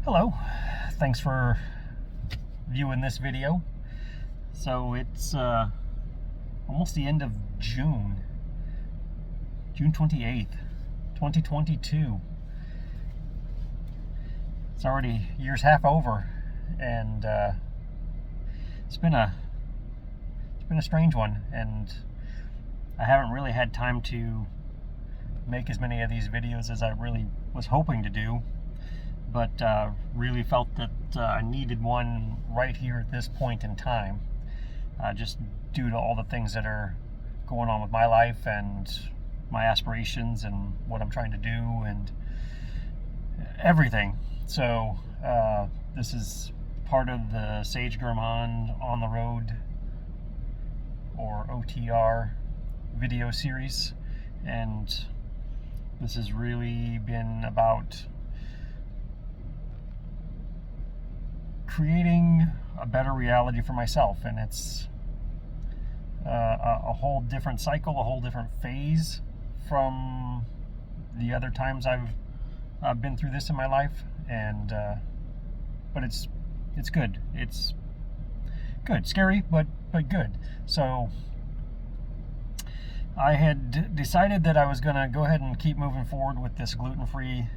Hello, thanks for viewing this video. So it's almost the end of June 28th, 2022. It's already year's half over, and it's been a strange one, and I haven't really had time to make as many of these videos as I really was hoping to do, but really felt that I needed one right here at this point in time, just due to all the things that are going on with my life and my aspirations and what I'm trying to do and everything. So this is part of the Sage Gourmand on the Road, or OTR, video series, and this has really been about creating a better reality for myself, and it's a whole different cycle, a whole different phase from the other times I've been through this in my life, and but it's good. It's good, scary, but good. So I had decided that I was going to go ahead and keep moving forward with this gluten-free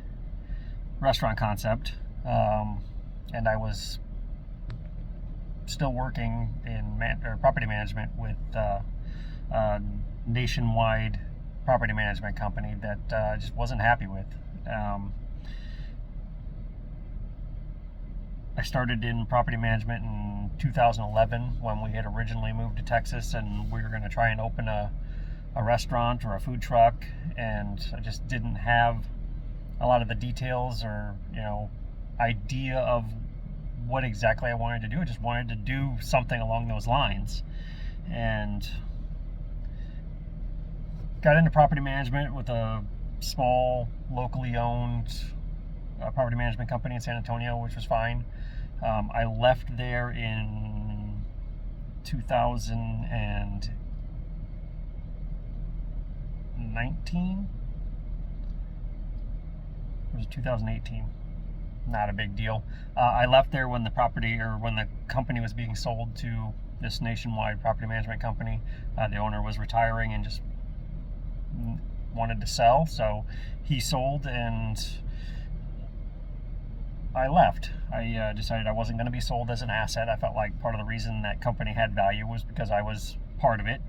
restaurant concept, and I was still working in property management with a nationwide property management company that I just wasn't happy with. I started in property management in 2011 when we had originally moved to Texas, and we were going to try and open a restaurant or a food truck, and I just didn't have a lot of the details or idea of what exactly I wanted to do. I just wanted to do something along those lines, and got into property management with a small locally owned property management company in San Antonio, which was fine. I left there in 2019. Or was it 2018? Not a big deal. I left there when the company was being sold to this nationwide property management company. The owner was retiring and just wanted to sell, so he sold and I left. I decided I wasn't going to be sold as an asset. I felt like part of the reason that company had value was because I was part of it,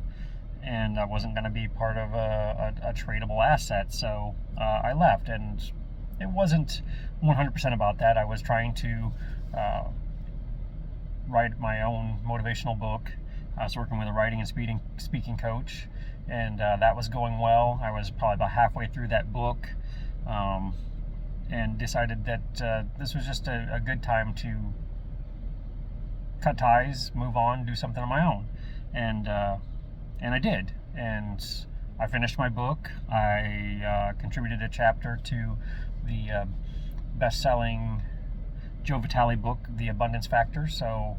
and I wasn't going to be part of a tradable asset. So I left, and it wasn't 100% about that. I was trying to write my own motivational book. I was working with a writing and speaking coach, and that was going well. I was probably about halfway through that book, and decided that this was just a good time to cut ties, move on, do something on my own, and I did, and I finished my book. I contributed a chapter to the best-selling Joe Vitale book, The Abundance Factor, so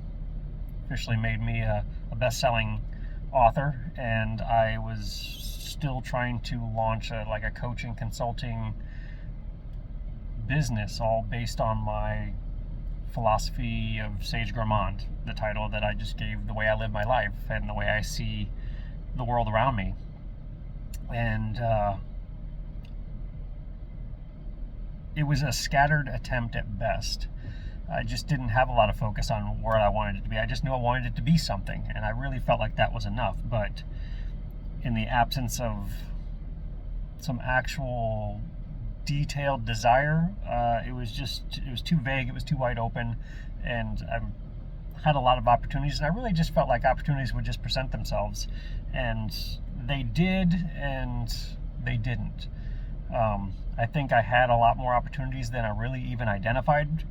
officially made me a best-selling author, and I was still trying to launch a coaching consulting business, all based on my philosophy of Sage Gourmand, the title that I just gave the way I live my life and the way I see the world around me. And it was a scattered attempt at best. I just didn't have a lot of focus on where I wanted it to be. I just knew I wanted it to be something, and I really felt like that was enough. But in the absence of some actual detailed desire, it was too vague, it was too wide open, and I had a lot of opportunities, and I really just felt like opportunities would just present themselves, and they did, and they didn't. I think I had a lot more opportunities than I really even identified.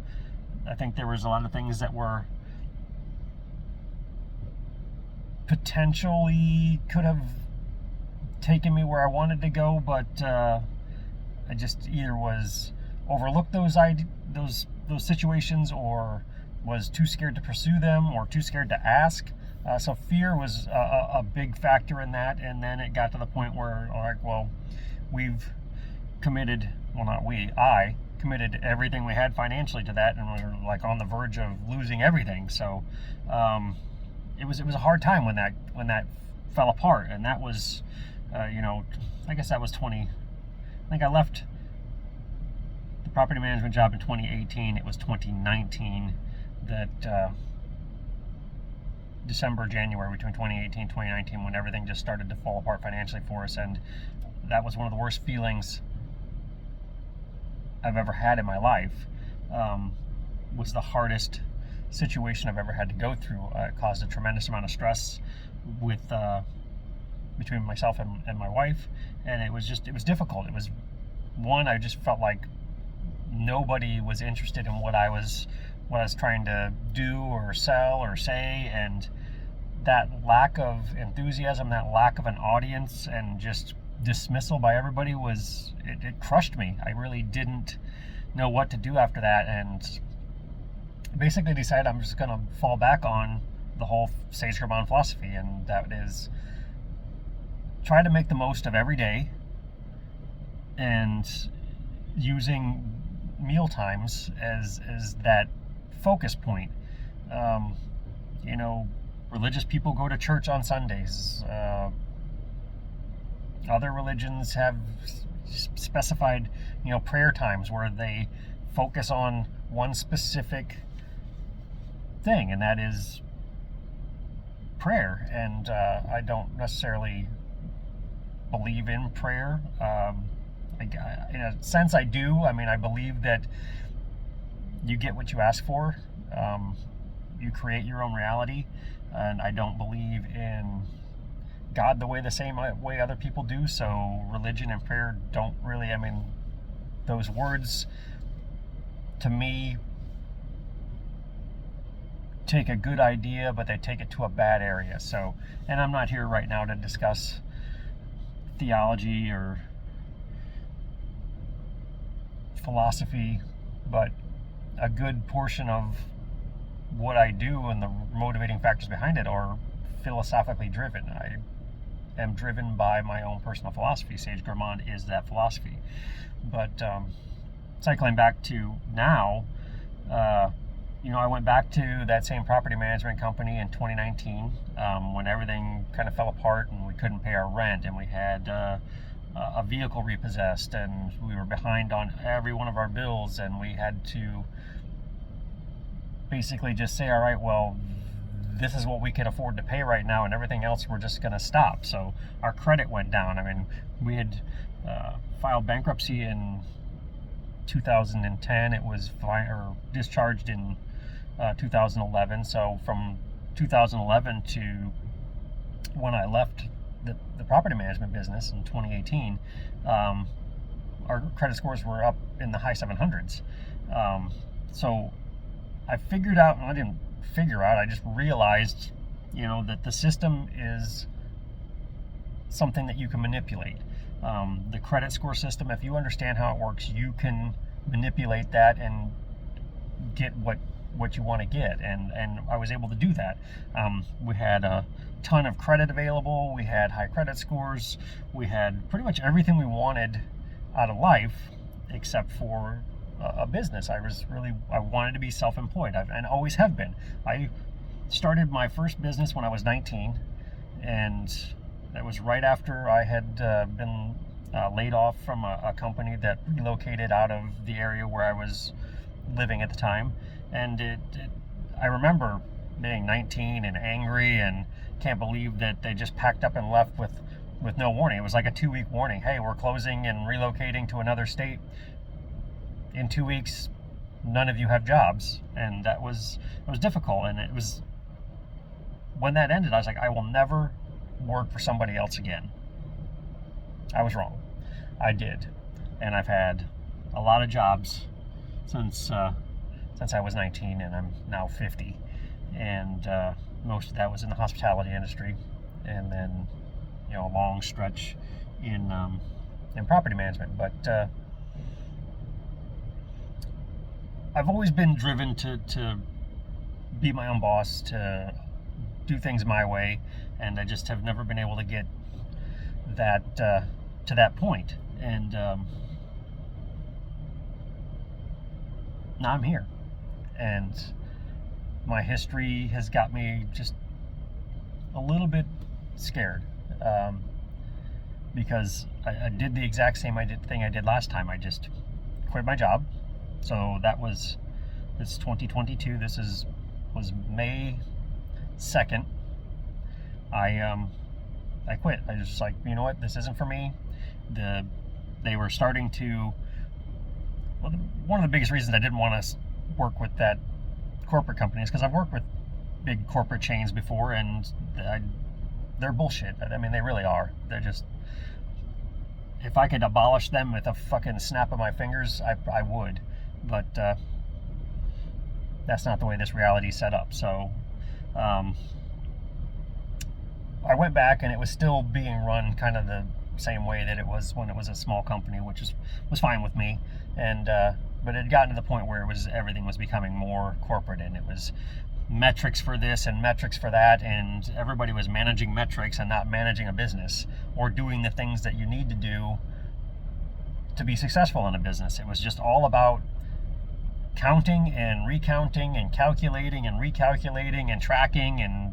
I think there was a lot of things that were potentially could have taken me where I wanted to go, but I just either was overlooked those situations, or was too scared to pursue them, or too scared to ask. So fear was a big factor in that. And then it got to the point where, we've committed, well, not we, I committed everything we had financially to that, and we were like on the verge of losing everything. So it was a hard time when that fell apart, and that was I guess that was 20. I think I left the property management job in 2018. It was 2019 that December, January, between 2018 and 2019, when everything just started to fall apart financially for us. And that was one of the worst feelings I've ever had in my life. Was the hardest situation I've ever had to go through. It caused a tremendous amount of stress with between myself and my wife, and it was difficult. It was one, I just felt like nobody was interested in what I was trying to do or sell or say, and that lack of enthusiasm, that lack of an audience, and just dismissal by everybody it crushed me. I really didn't know what to do after that, and basically decided I'm just going to fall back on the whole Sage Groban philosophy, and that is try to make the most of every day, and using meal times as that focus point. Religious people go to church on Sundays. Other religions have specified, prayer times where they focus on one specific thing, and that is prayer. And I don't necessarily believe in prayer. In a sense, I do. I mean, I believe that you get what you ask for. You create your own reality, and I don't believe in God the same way other people do. So religion and prayer don't really, those words to me take a good idea, but they take it to a bad area. So, and I'm not here right now to discuss theology or philosophy, but a good portion of what I do and the motivating factors behind it are philosophically driven. I am driven by my own personal philosophy. Sage Groban is that philosophy. But cycling back to now, I went back to that same property management company in 2019 when everything kind of fell apart and we couldn't pay our rent, and we had a vehicle repossessed, and we were behind on every one of our bills, and we had to basically just say, all right, well, this is what we can afford to pay right now, and everything else we're just going to stop. So our credit went down. We had filed bankruptcy in 2010. It was discharged in 2011. So from 2011 to when I left the property management business in 2018, our credit scores were up in the high 700s. So I figured out, and I didn't figure out, I just realized, that the system is something that you can manipulate. The credit score system, if you understand how it works, you can manipulate that and get what you want to get. And I was able to do that. We had a ton of credit available. We had high credit scores. We had pretty much everything we wanted out of life, except for a business. I wanted to be self-employed, and always have been. I started my first business when I was 19, and that was right after I had been laid off from a company that relocated out of the area where I was living at the time. And I remember being 19 and angry and can't believe that they just packed up and left with no warning. It was like a 2-week warning. Hey, we're closing and relocating to another state. In 2 weeks, none of you have jobs. And it was difficult. And it was, when that ended, I was like, I will never work for somebody else again. I was wrong. I did. And I've had a lot of jobs since I was 19, and I'm now 50. And most of that was in the hospitality industry, and then a long stretch in property management. But I've always been driven to be my own boss, to do things my way, and I just have never been able to get that to that point. And now I'm here. And my history has got me just a little bit scared, because I did the exact same thing I did last time. I just quit my job. So it's 2022. Was May 2nd. I quit. I was just like, you know what, this isn't for me. They were starting to. Well, one of the biggest reasons I didn't want to work with that corporate company is because I've worked with big corporate chains before, and they're bullshit. I mean, they really are. They're just. If I could abolish them with a fucking snap of my fingers, I would. But that's not the way this reality is set up. So I went back, and it was still being run kind of the same way that it was when it was a small company, which was fine with me. And but it had gotten to the point where everything was becoming more corporate, and it was metrics for this and metrics for that, and everybody was managing metrics and not managing a business or doing the things that you need to do to be successful in a business. It was just all about counting and recounting and calculating and recalculating and tracking, and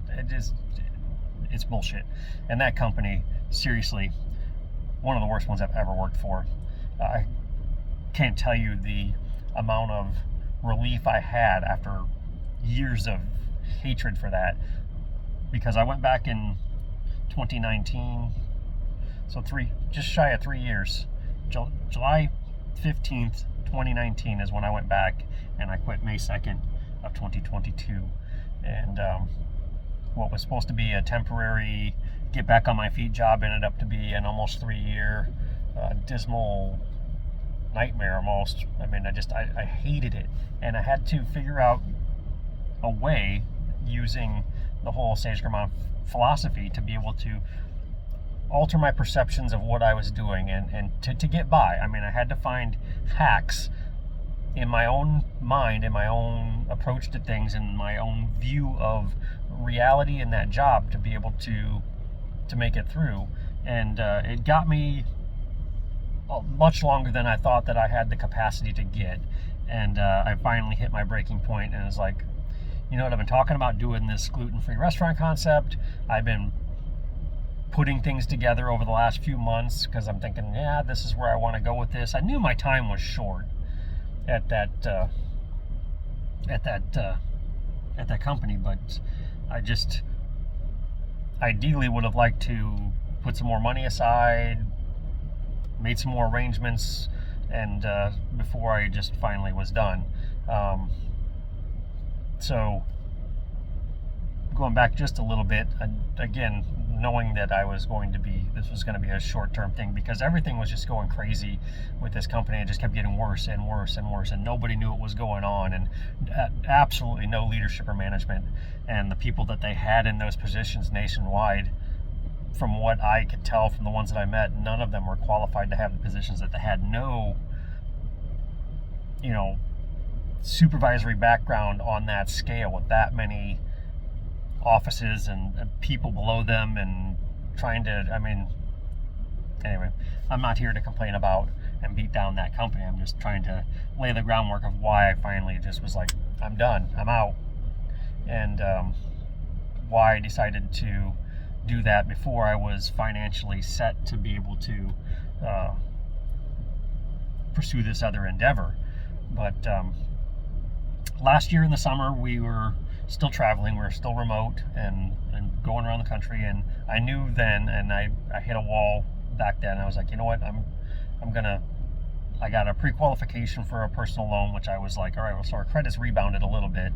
it's bullshit. And that company, seriously, one of the worst ones I've ever worked for. I can't tell you the amount of relief I had after years of hatred for that, because I went back in 2019, so just shy of 3 years. July 15th, 2019 is when I went back, and I quit May 2nd of 2022. And what was supposed to be a temporary get back on my feet job ended up to be an almost 3-year dismal nightmare almost. I mean, I hated it, and I had to figure out a way using the whole Sage Germain philosophy to be able to alter my perceptions of what I was doing and to get by. I mean, I had to find hacks in my own mind, in my own approach to things, in my own view of reality in that job to be able to make it through. And it got me much longer than I thought that I had the capacity to get. And I finally hit my breaking point, and it's like, you know what, I've been talking about doing this gluten-free restaurant concept. I've been putting things together over the last few months because I'm thinking, yeah, this is where I want to go with this. I knew my time was short at that company, but I just ideally would have liked to put some more money aside, made some more arrangements, and before I just finally was done. So going back just a little bit, again, knowing that this was going to be a short-term thing, because everything was just going crazy with this company. It just kept getting worse and worse and worse, and nobody knew what was going on, and absolutely no leadership or management. And the people that they had in those positions nationwide, from what I could tell from the ones that I met, none of them were qualified to have the positions that they had. No, supervisory background on that scale with that many offices and people below them, and anyway, I'm not here to complain about and beat down that company. I'm just trying to lay the groundwork of why I finally just was like, I'm done, I'm out. And why I decided to do that before I was financially set to be able to pursue this other endeavor. But last year in the summer, we were still traveling. We were still remote and going around the country. And I knew then, and I hit a wall back then. I was like, you know what, I got a pre-qualification for a personal loan, which I was like, all right, well, so our credit's rebounded a little bit,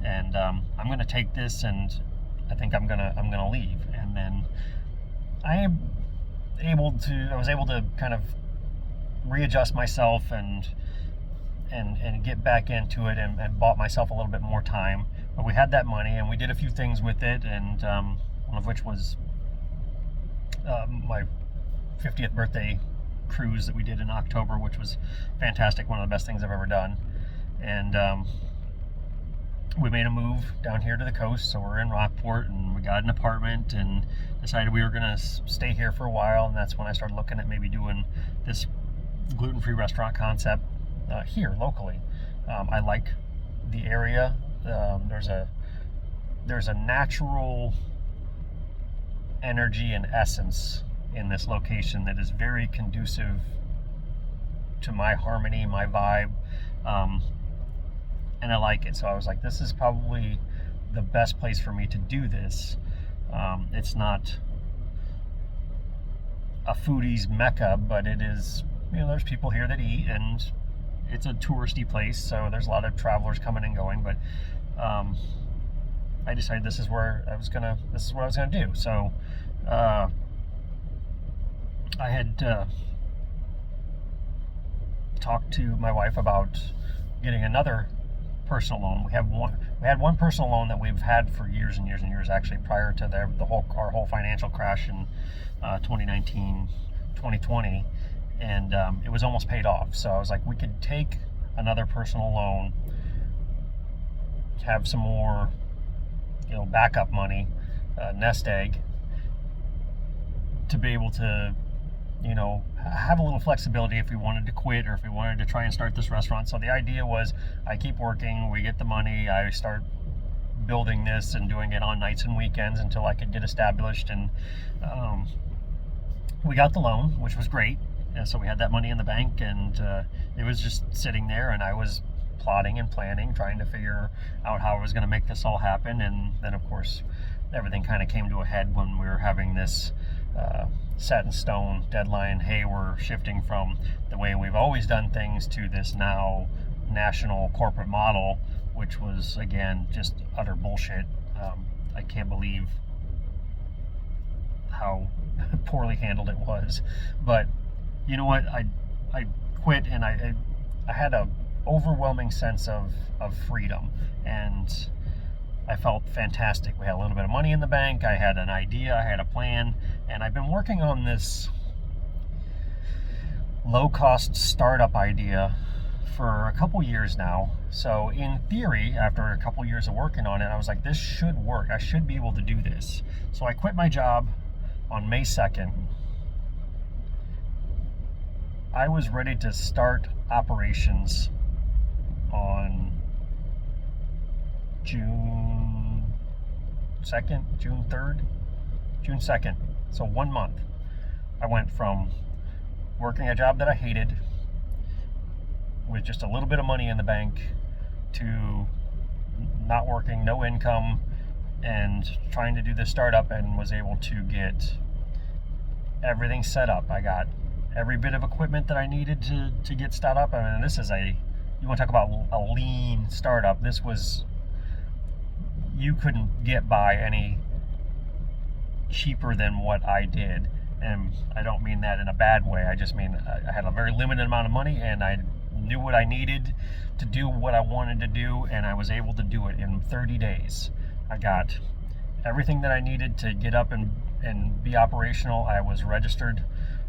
and I'm gonna take this, and I think I'm gonna leave. And then I was able to kind of readjust myself and get back into it, and bought myself a little bit more time. But we had that money, and we did a few things with it, and one of which was my 50th birthday cruise that we did in October, which was fantastic, one of the best things I've ever done. And we made a move down here to the coast, so we're in Rockport, and we got an apartment and decided we were going to stay here for a while. And that's when I started looking at maybe doing this gluten-free restaurant concept here locally. I like the area. There's a natural energy and essence in this location that is very conducive to my harmony, my vibe, and I like it. So I was like, this is probably the best place for me to do this. It's not a foodie's mecca, but it is, there's people here that eat, and it's a touristy place, so there's a lot of travelers coming and going. But I decided this is what I was gonna do. So I had talked to my wife about getting another personal loan. We had one personal loan that we've had for years and years and years, actually, prior to our whole financial crash in 2019, 2020, and it was almost paid off. So I was like, we could take another personal loan, have some more, backup money, nest egg, to be able to, have a little flexibility if we wanted to quit or if we wanted to try and start this restaurant. So the idea was, I keep working, we get the money, I start building this and doing it on nights and weekends until I could get established. And we got the loan, which was great. And so we had that money in the bank, and it was just sitting there, and I was plotting and planning, trying to figure out how I was going to make this all happen. And then, of course, everything kind of came to a head when we were having this set in stone deadline. Hey, we're shifting from the way we've always done things to this now national corporate model, which was, again, just utter bullshit. I can't believe how poorly handled it was. But you know what? I quit, and I had a overwhelming sense of freedom, and I felt fantastic. We had a little bit of money in the bank. I had an idea. I had a plan, and I've been working on this low-cost startup idea for a couple years now. So in theory, after a couple years of working on it, I was like, this should work. I should be able to do this. So I quit my job on May 2nd. I was ready to start operations on June 2nd, June 3rd, June 2nd. So 1 month. I went from working a job that I hated with just a little bit of money in the bank to not working, no income, and trying to do this startup, and was able to get everything set up. I got every bit of equipment that I needed to get set up. I mean, this is you want to talk about a lean startup. This was, you couldn't get by any cheaper than what I did. And I don't mean that in a bad way. I just mean I had a very limited amount of money, and I knew what I needed to do what I wanted to do, and I was able to do it in 30 days. I got everything that I needed to get up and be operational. I was registered,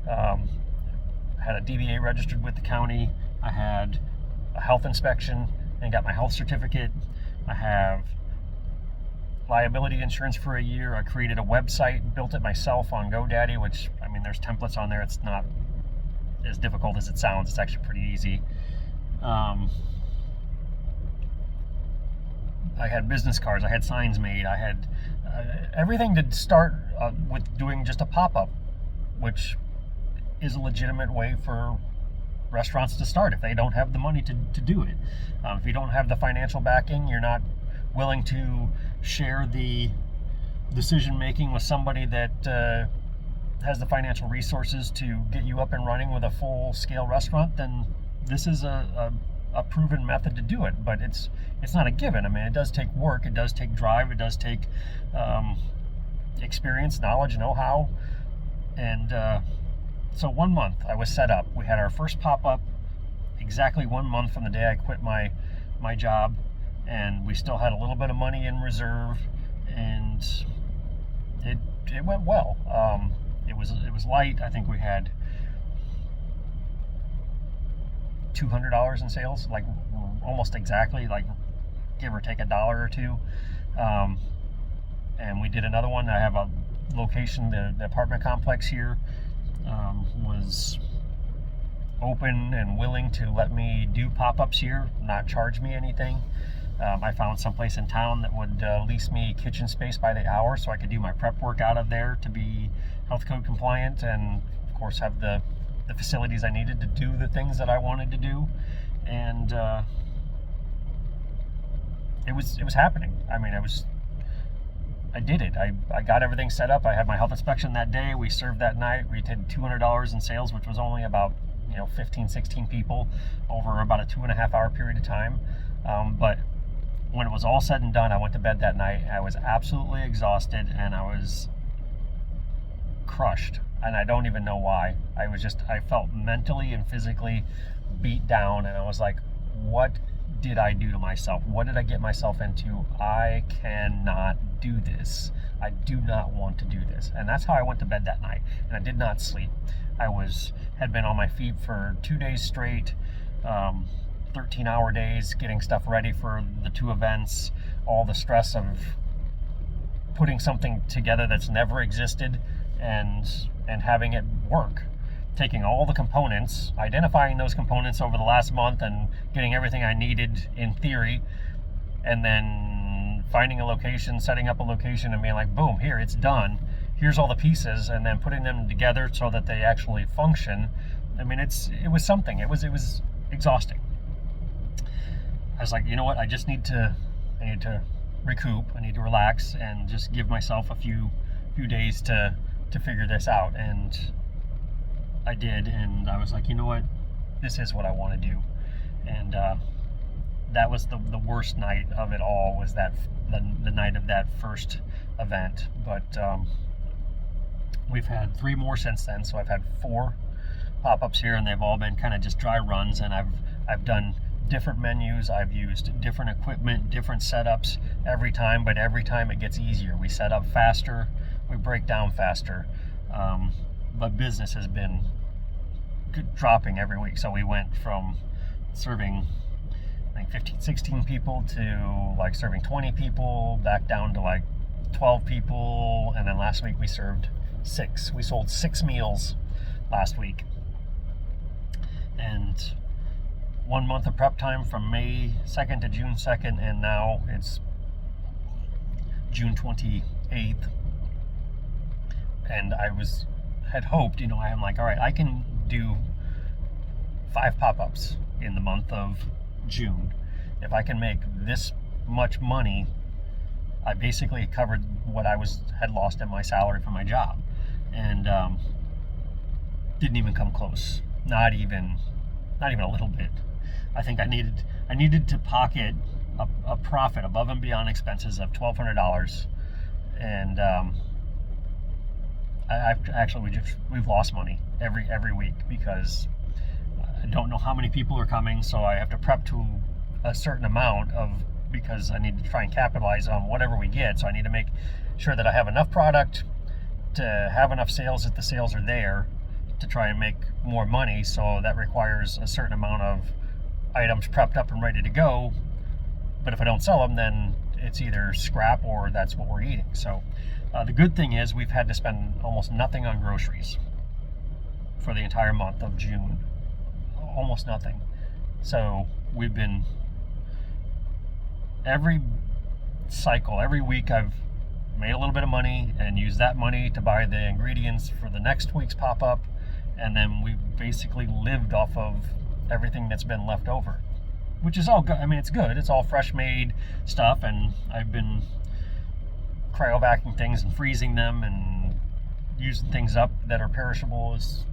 had a DBA registered with the county. I had a health inspection and got my health certificate. I have liability insurance for a year. I created a website, built it myself on GoDaddy, which, I mean, there's templates on there. It's not as difficult as it sounds. It's actually pretty easy. I had business cards. I had signs made. I had everything to start with doing just a pop-up, which is a legitimate way for restaurants to start if they don't have the money to do it. If you don't have the financial backing, you're not willing to share the decision making with somebody that has the financial resources to get you up and running with a full scale restaurant, then this is a proven method to do it. But it's not a given. I mean, it does take work, it does take drive, it does take experience, knowledge, know-how. And so 1 month I was set up. We had our first pop-up exactly 1 month from the day I quit my job, and we still had a little bit of money in reserve, and it went well. It was light. I think we had $200 in sales, like almost exactly, like give or take $1 or $2. And we did another one. I have a location, the apartment complex here was open and willing to let me do pop-ups here, not charge me anything. I found someplace in town that would lease me kitchen space by the hour so I could do my prep work out of there to be health code compliant, and of course have the facilities I needed to do the things that I wanted to do. And it was happening. I mean, I did it. I got everything set up. I had my health inspection that day. We served that night. We did $200 in sales, which was only about 15, 16 people over about a 2.5 hour period of time. But when it was all said and done, I went to bed that night. I was absolutely exhausted and I was crushed. And I don't even know why. I felt mentally and physically beat down, and I was like, what did I do to myself? What did I get myself into? I cannot do this. I do not want to do this. And that's how I went to bed that night. And I did not sleep. I had been on my feet for 2 days straight, 13-hour days, getting stuff ready for the 2 events, all the stress of putting something together that's never existed and having it work. Taking all the components, identifying those components over the last month and getting everything I needed in theory, and then finding a location, setting up a location and being like, boom, here, it's done. Here's all the pieces, and then putting them together so that they actually function. I mean, it was something. It was exhausting. I was like, you know what? I need to recoup. I need to relax and just give myself a few days to figure this out. And I did, and I was like, you know what? This is what I want to do. And that was the worst night of it all, was the night of that first event. But we've had 3 more since then, so I've had 4 pop-ups here, and they've all been kind of just dry runs, and I've done different menus, I've used different equipment, different setups every time, but every time it gets easier. We set up faster, we break down faster, but business has been dropping every week. So we went from serving, I think, 15, 16 people to like serving 20 people, back down to like 12 people, and then last week we served 6. We sold 6 meals last week. And 1 month of prep time from May 2nd to June 2nd, and now it's June 28th. And I had hoped, I'm like, all right, I can do 5 pop-ups in the month of June. If I can make this much money, I basically covered what I had lost in my salary from my job, and didn't even come close. Not even a little bit. I think I needed to pocket a profit above and beyond expenses of $1,200, and we've lost money every week because I don't know how many people are coming, so I have to prep to a certain amount because I need to try and capitalize on whatever we get. So I need to make sure that I have enough product to have enough sales if the sales are there to try and make more money. So that requires a certain amount of items prepped up and ready to go. But if I don't sell them, then it's either scrap or that's what we're eating. So the good thing is we've had to spend almost nothing on groceries for the entire month of June. Almost nothing. So we've been, every cycle, every week I've made a little bit of money and used that money to buy the ingredients for the next week's pop-up, and then we've basically lived off of everything that's been left over, which is all good. I mean, it's good. It's all fresh made stuff, and I've been cryovacuuming things and freezing them and using things up that are perishable as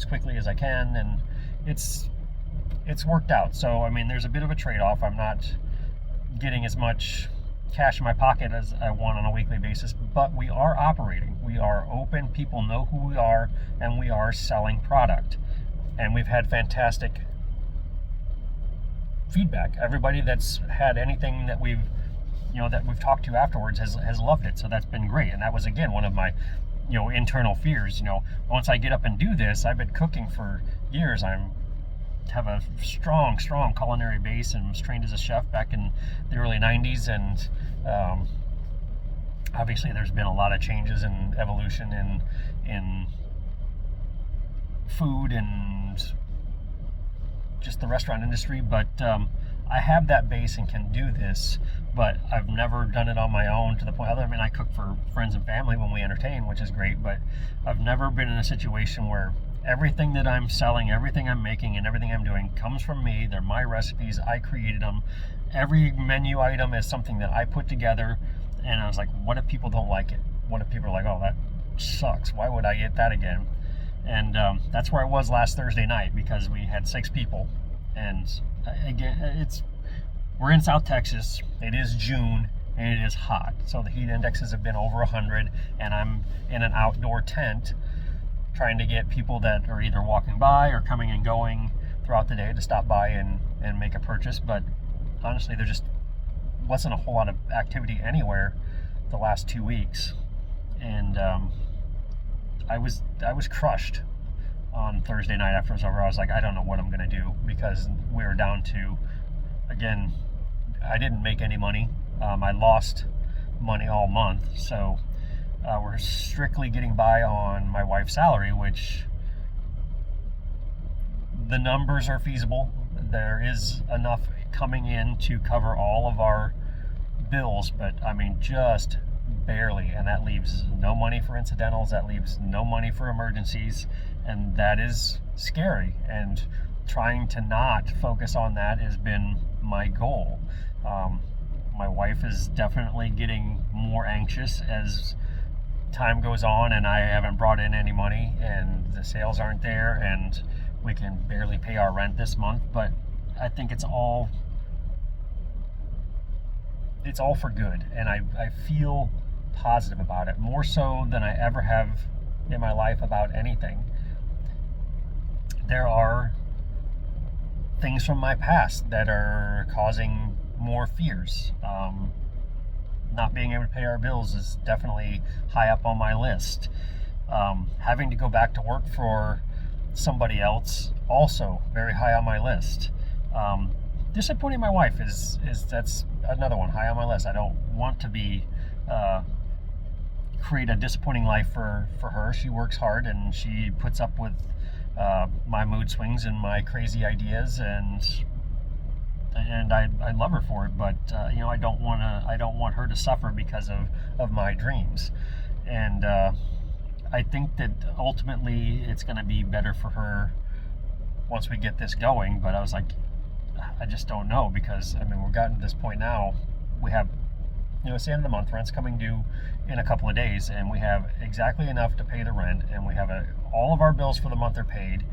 quickly as I can, and it's worked out. So I mean, there's a bit of a trade-off. I'm not getting as much cash in my pocket as I want on a weekly basis, but we are operating. We are open. People know who we are, and we are selling product. And we've had fantastic feedback. Everybody that's had anything that we've talked to afterwards has loved it. So that's been great. And that was, again, one of my internal fears. Once I get up and do this, I've been cooking for years. Have a strong culinary base and was trained as a chef back in the early 90s, and obviously there's been a lot of changes and evolution in food and just the restaurant industry, but I have that base and can do this, but I've never done it on my own to the point. I mean, I cook for friends and family when we entertain, which is great, but I've never been in a situation where everything that I'm selling, everything I'm making, and everything I'm doing comes from me. They're my recipes. I created them. Every menu item is something that I put together, and I was like, what if people don't like it? What if people are like, oh, that sucks. Why would I eat that again? And that's where I was last Thursday night, because we had 6 people. And again, we're in South Texas. It is June and it is hot. So the heat indexes have been over 100, and I'm in an outdoor tent trying to get people that are either walking by or coming and going throughout the day to stop by and make a purchase. But honestly, there just wasn't a whole lot of activity anywhere the last 2 weeks. And I was crushed on Thursday night after it was over. I was like, I don't know what I'm going to do, because we were down to, again, I didn't make any money. I lost money all month. So we're strictly getting by on my wife's salary, which the numbers are feasible. There is enough coming in to cover all of our bills, but I mean, just barely. And that leaves no money for incidentals. That leaves no money for emergencies. And that is scary. And trying to not focus on that has been my goal. My wife is definitely getting more anxious as time goes on, and I haven't brought in any money, and the sales aren't there, and we can barely pay our rent this month. But I think it's all for good, and I feel positive about it, more so than I ever have in my life about anything. There are things from my past that are causing more fears. Not being able to pay our bills is definitely high up on my list. Having to go back to work for somebody else, also very high on my list. Disappointing my wife is that's another one high on my list. I don't want to be create a disappointing life for her. She works hard and she puts up with my mood swings and my crazy ideas, and I love her for it. But I don't want her to suffer because of my dreams. And I think that ultimately it's going to be better for her once we get this going. But I was like, I just don't know, because I mean, we're gotten to this point now. We have, it's the end of the month. Rent's coming due in a couple of days, and we have exactly enough to pay the rent, and we have all of our bills for the month are paid.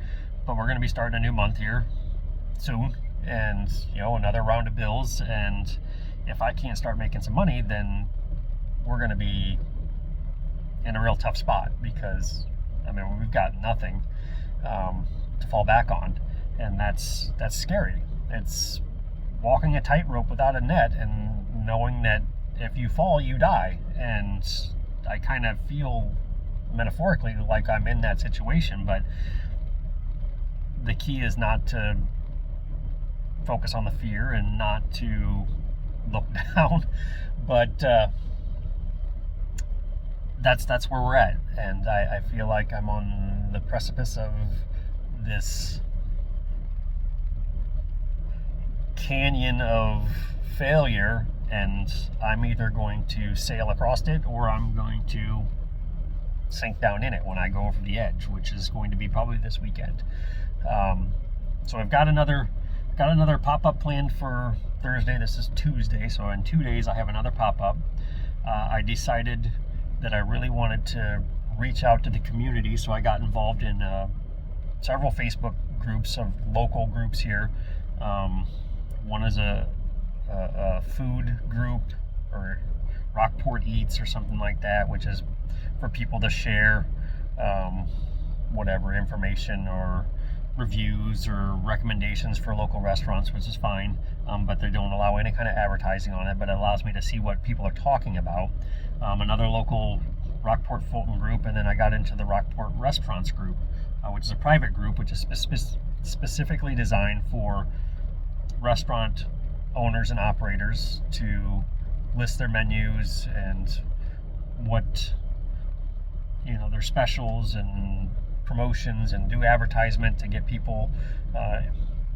But we're going to be starting a new month here soon, and another round of bills. And if I can't start making some money, then we're going to be in a real tough spot, because I mean, we've got nothing to fall back on, and that's scary. It's walking a tightrope without a net, and knowing that if you fall, you die. And I kind of feel metaphorically like I'm in that situation, but the key is not to focus on the fear and not to look down. But that's where we're at, and I feel like I'm on the precipice of this canyon of failure, and I'm either going to sail across it or I'm going to sink down in it when I go over the edge, which is going to be probably this weekend. So I've got another pop-up planned for Thursday. This is Tuesday, so in 2 days I have another pop-up. I decided that I really wanted to reach out to the community, so I got involved in several Facebook groups of local groups here. One is a food group, or Rockport Eats or something like that, which is for people to share whatever information or reviews or recommendations for local restaurants, which is fine, but they don't allow any kind of advertising on it, but it allows me to see what people are talking about. Another local Rockport Fulton group, and then I got into the Rockport Restaurants group, which is a private group, which is specifically designed for restaurant owners and operators to list their menus and what their specials and promotions, and do advertisement to get people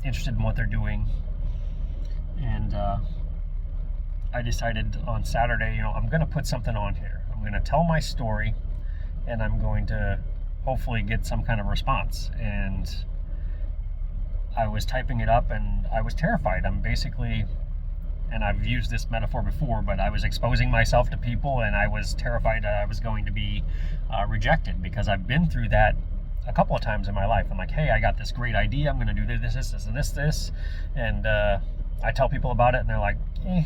interested in what they're doing. And I decided on Saturday, I'm going to put something on here. I'm going to tell my story, and I'm going to hopefully get some kind of response. And I was typing it up, and I was terrified. I'm basically, and I've used this metaphor before, but I was exposing myself to people, and I was terrified that I was going to be rejected, because I've been through that a couple of times in my life. I'm like, hey, I got this great idea. I'm going to do this. And I tell people about it, and they're like, I'm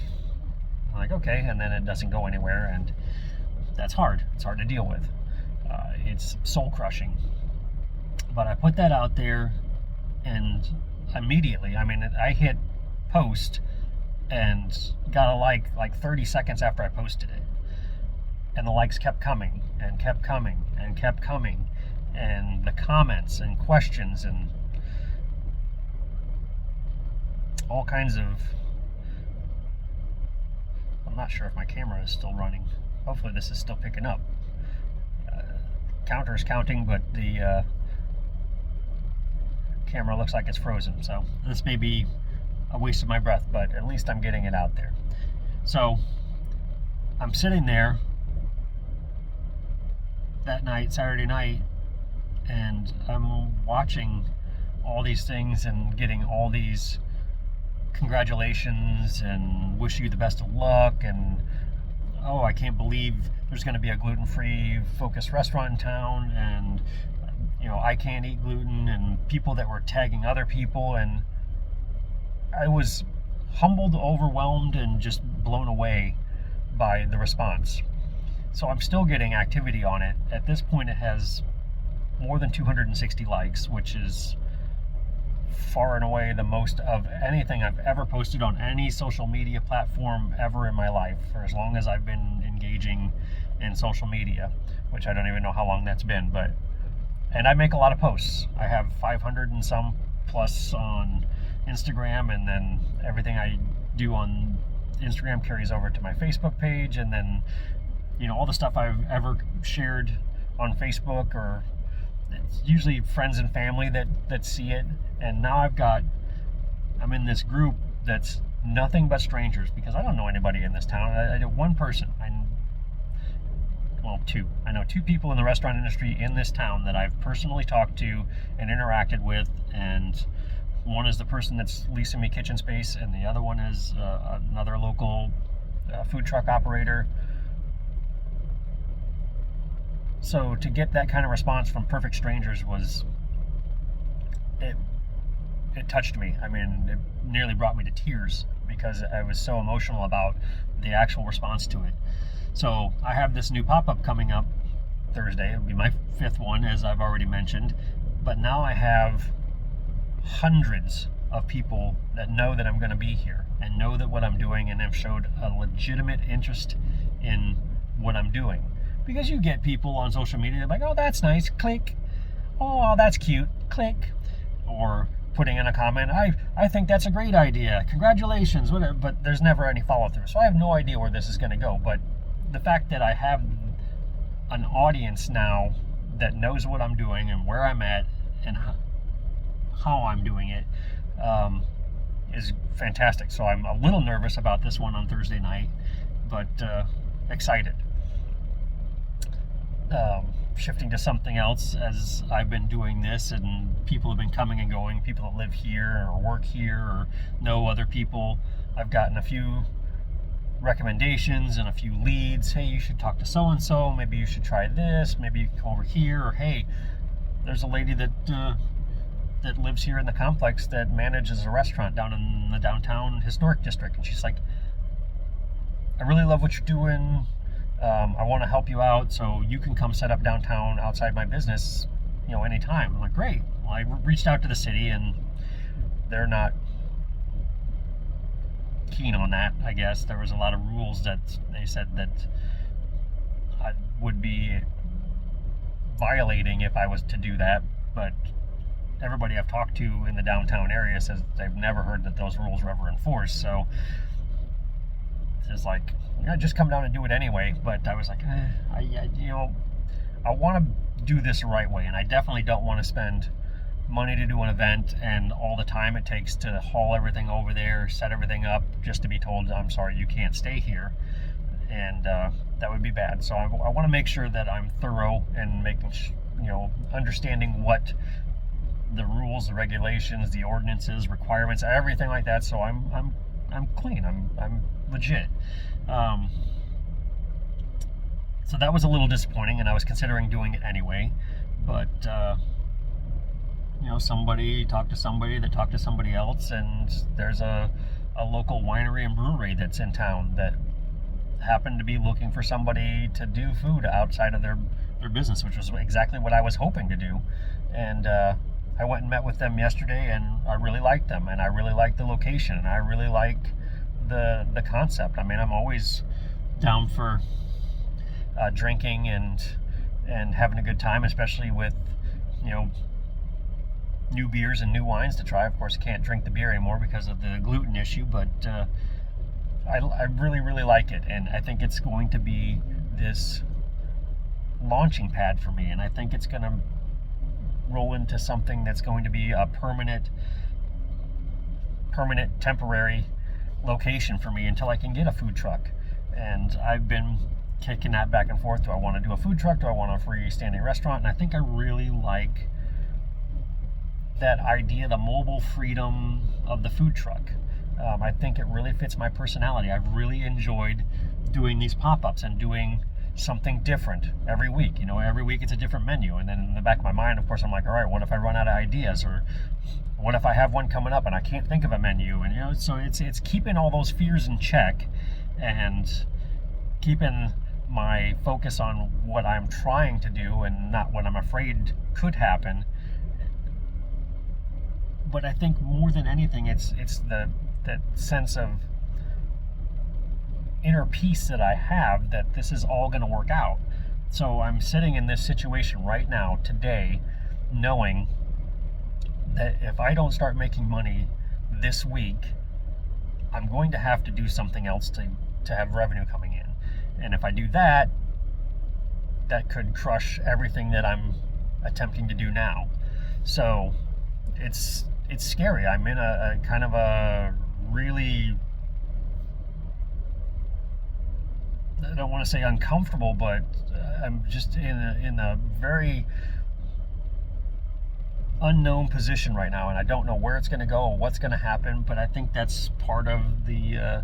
like, okay. And then it doesn't go anywhere. And that's hard. It's hard to deal with. It's soul crushing. But I put that out there, and immediately, I hit post and got a like 30 seconds after I posted it. And the likes kept coming and kept coming and kept coming. And the comments and questions and all kinds of... I'm not sure if my camera is still running. Hopefully this is still picking up. Counter's counting, but the camera looks like it's frozen. So this may be a waste of my breath, but at least I'm getting it out there. So I'm sitting there that night, Saturday night, and I'm watching all these things and getting all these congratulations and wish you the best of luck, and oh, I can't believe there's going to be a gluten-free focused restaurant in town, and I can't eat gluten, and people that were tagging other people, and I was humbled, overwhelmed, and just blown away by the response. So I'm still getting activity on it. At this point, it has more than 260 likes, which is far and away the most of anything I've ever posted on any social media platform ever in my life, for as long as I've been engaging in social media, which I don't even know how long that's been. And I make a lot of posts. I have 500 and some plus on Instagram, and then everything I do on Instagram carries over to my Facebook page, and then all the stuff I've ever shared on Facebook, or it's usually friends and family that see it. And now I'm in this group that's nothing but strangers, because I don't know anybody in this town. I know one person. Two. I know two people in the restaurant industry in this town that I've personally talked to and interacted with, and one is the person that's leasing me kitchen space, and the other one is another local food truck operator. So to get that kind of response from perfect strangers it touched me. It nearly brought me to tears, because I was so emotional about the actual response to it. So I have this new pop-up coming up Thursday. It'll be my 5th one, as I've already mentioned. But now I have hundreds of people that know that I'm going to be here and know that what I'm doing, and have showed a legitimate interest in what I'm doing. Because you get people on social media that are like, oh, that's nice, click. Oh, that's cute, click. Or putting in a comment, I think that's a great idea, congratulations, whatever. But there's never any follow-through. So I have no idea where this is going to go. But the fact that I have an audience now that knows what I'm doing and where I'm at and how I'm doing it is fantastic. So I'm a little nervous about this one on Thursday night, but excited. Shifting to something else, as I've been doing this, and people have been coming and going, people that live here or work here or know other people. I've gotten a few recommendations and a few leads. Hey, you should talk to so-and-so, maybe you should try this, maybe you can come over here, or hey, there's a lady that lives here in the complex that manages a restaurant down in the downtown historic district, and she's like, I really love what you're doing. I want to help you out, so you can come set up downtown outside my business, anytime. I'm like, great. Well, I reached out to the city, and they're not keen on that, I guess. There was a lot of rules that they said that I would be violating if I was to do that, but everybody I've talked to in the downtown area says they've never heard that those rules were ever enforced. So it's like, just come down and do it anyway. But I was like, I want to do this the right way, and I definitely don't want to spend money to do an event and all the time it takes to haul everything over there, set everything up, just to be told, I'm sorry, you can't stay here. And that would be bad. So I want to make sure that I'm thorough and making, understanding what the rules, the regulations, the ordinances, requirements, everything like that. So I'm clean. I'm legit. So that was a little disappointing, and I was considering doing it anyway. But somebody talked to somebody that talked to somebody else, and there's a local winery and brewery that's in town that happened to be looking for somebody to do food outside of their business, which was exactly what I was hoping to do. And I went and met with them yesterday, and I really liked them, and I really liked the location, and I really like the concept. I mean, I'm always down for drinking and having a good time, especially with new beers and new wines to try. Of course, I can't drink the beer anymore because of the gluten issue, but I really like it, and I think it's going to be this launching pad for me, and I think it's going to roll into something that's going to be a permanent temporary location for me until I can get a food truck. And I've been kicking that back and forth. Do I want to do a food truck? Do I want a freestanding restaurant? And I think I really like that idea, the mobile freedom of the food truck. I think it really fits my personality. I've really enjoyed doing these pop-ups and doing something different every week. Every week it's a different menu. And then in the back of my mind, of course, I'm like, all right, what if I run out of ideas? Or what if I have one coming up and I can't think of a menu? And, so it's keeping all those fears in check and keeping my focus on what I'm trying to do and not what I'm afraid could happen. But I think more than anything, it's that sense of inner peace that I have that this is all going to work out. So I'm sitting in this situation right now, today, knowing that if I don't start making money this week, I'm going to have to do something else to have revenue coming in. And if I do that, that could crush everything that I'm attempting to do now. So it's scary. I'm in a kind of a really, I don't want to say uncomfortable, but I'm just in a very unknown position right now, and I don't know where it's going to go or what's going to happen. But I think that's part of the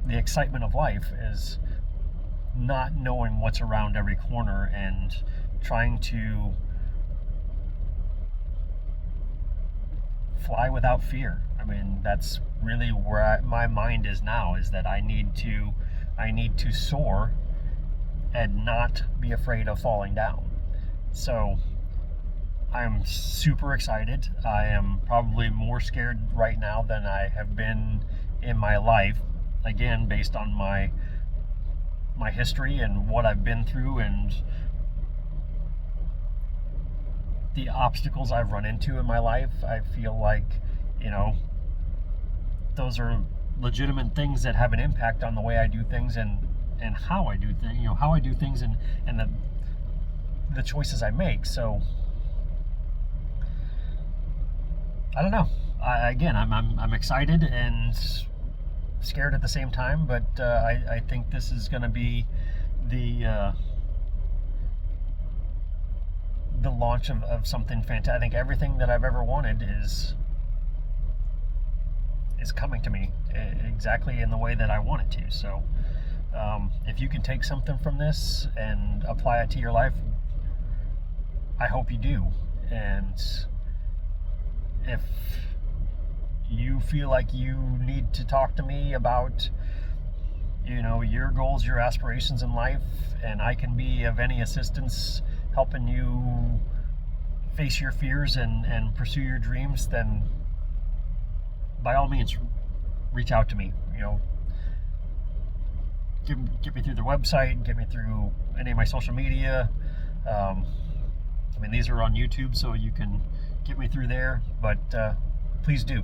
excitement of life, is not knowing what's around every corner and trying to fly without fear. I mean, that's really where my mind is now, is that I need to soar and not be afraid of falling down. So I'm super excited. I am probably more scared right now than I have been in my life, again, based on my history and what I've been through and the obstacles I've run into in my life. I feel like, those are legitimate things that have an impact on the way I do things and how I do things, how I do things and the choices I make. So I don't know. I'm excited and scared at the same time, but I think this is going to be the launch of something fantastic. I think everything that I've ever wanted is coming to me exactly in the way that I want it to. So if you can take something from this and apply it to your life, I hope you do. And if you feel like you need to talk to me about your goals, your aspirations in life, and I can be of any assistance helping you face your fears and pursue your dreams, then by all means reach out to me. Get me through the website, get me through any of my social media. These are on YouTube, so you can get me through there, but please do.